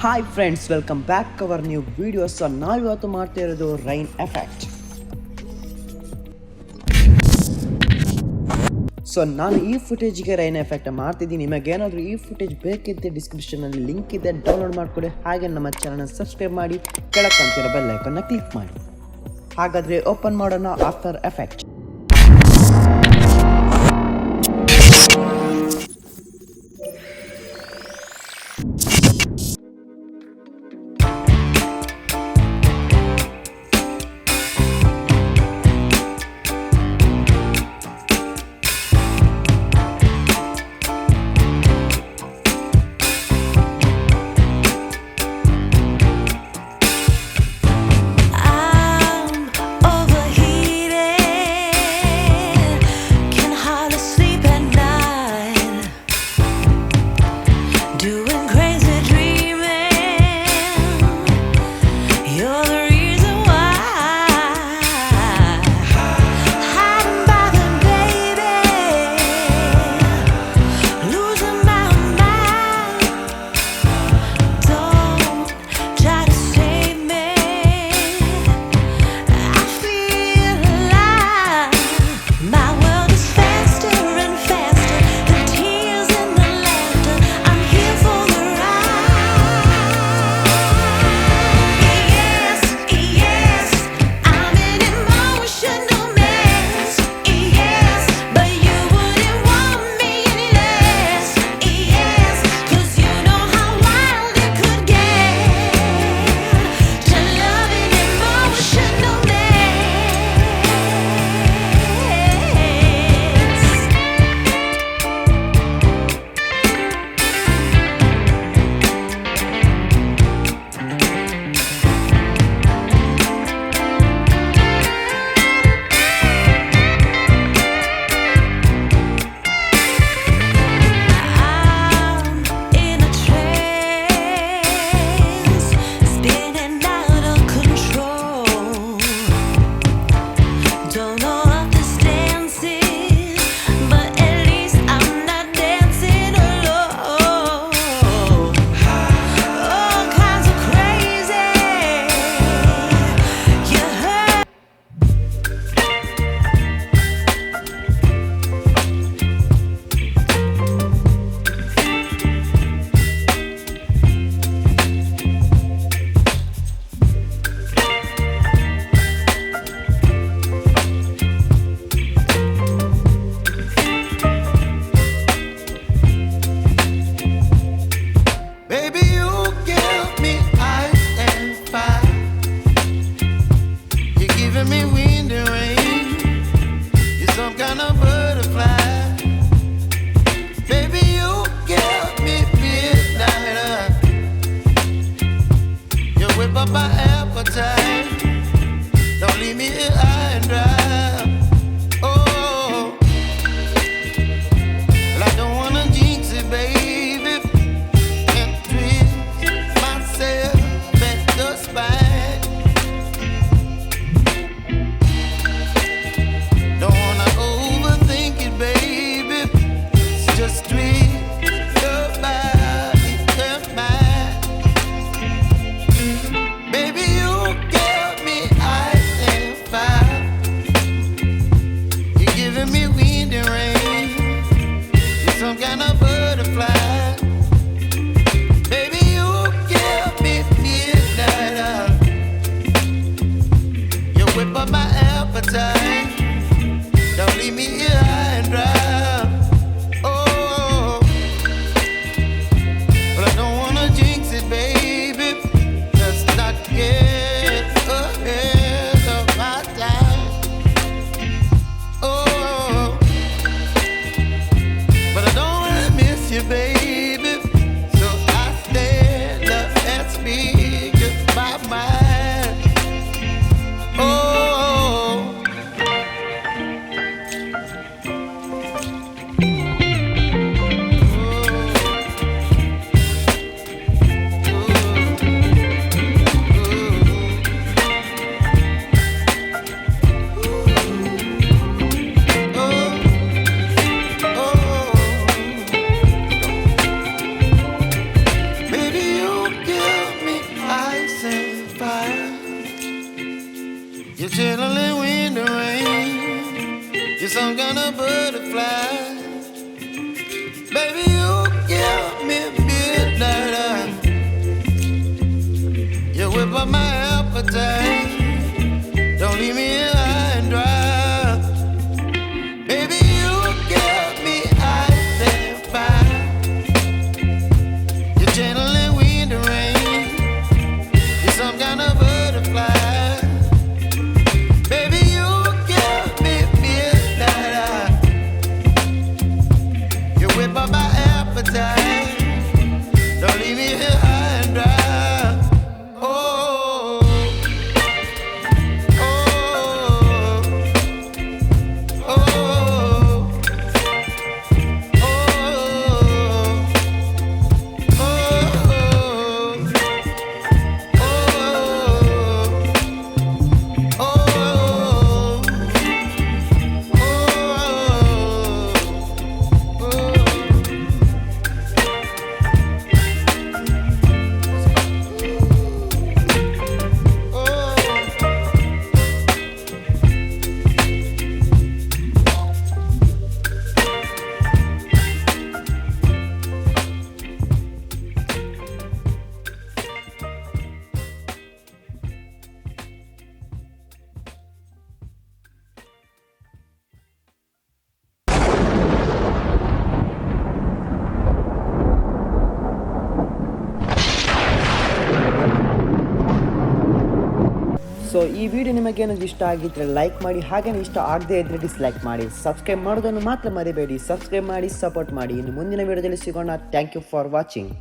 Hi friends, welcome back our new video. So ನಾವಿವತ್ತು ಮಾಡ್ತಾ ಇರೋದು ರೈನ್ ಎಫೆಕ್ಟ್. ಸೊ ನಾನು ಈ ಫುಟೇಜ್ಗೆ ರೈನ್ ಎಫೆಕ್ಟ್ ಮಾಡ್ತಿದ್ದೀನಿ. ನಿಮಗೇನಾದರೂ ಈ ಫುಟೇಜ್ ಬೇಕಿದ್ದರೆ ಡಿಸ್ಕ್ರಿಪ್ಷನಲ್ಲಿ ಲಿಂಕ್ ಇದೆ, ಡೌನ್ಲೋಡ್ ಮಾಡ್ಕೊಳ್ಳಿ. ಹಾಗೆ ನಮ್ಮ ಚಾನಲ್ನ ಸಬ್ಸ್ಕ್ರೈಬ್ ಮಾಡಿ, ಕೆಳಗೆ ಕಾಣ್ತಿರೋ ಬೆಲ್ ಐಕಾನ್ನ ಕ್ಲಿಕ್ ಮಾಡಿ. ಹಾಗಾದರೆ ಓಪನ್ ಮಾಡೋಣ after effect. chilling wind and rain. You're some kind of butterfly. Baby, you give me midnight. You whip up my appetite. Don't leave me here high and dry. Baby, you give me ice and fire. You're channeling wind and rain. You're some kind of butterfly. Baby, you give me midnight. You whip up my appetite. Don't leave me here high and dry. So ಈ video ನಿಮಗೇನಾದರೂ ಇಷ್ಟ ಆಗಿದ್ದರೆ like ಮಾಡಿ, ಹಾಗೆಯೇ ಇಷ್ಟ ಆಗದೇ ಇದ್ದರೆ dislike ಮಾಡಿ. ಸಬ್ಸ್ಕ್ರೈಬ್ ಮಾಡೋದನ್ನು ಮಾತ್ರ ಮರಿಬೇಡಿ. ಸಬ್ಸ್ಕ್ರೈಬ್ ಮಾಡಿ, ಸಪೋರ್ಟ್ ಮಾಡಿ. ಇನ್ನು ಮುಂದಿನ ವಿಡಿಯೋದಲ್ಲಿ ಸಿಗೋಣ. Thank you for watching.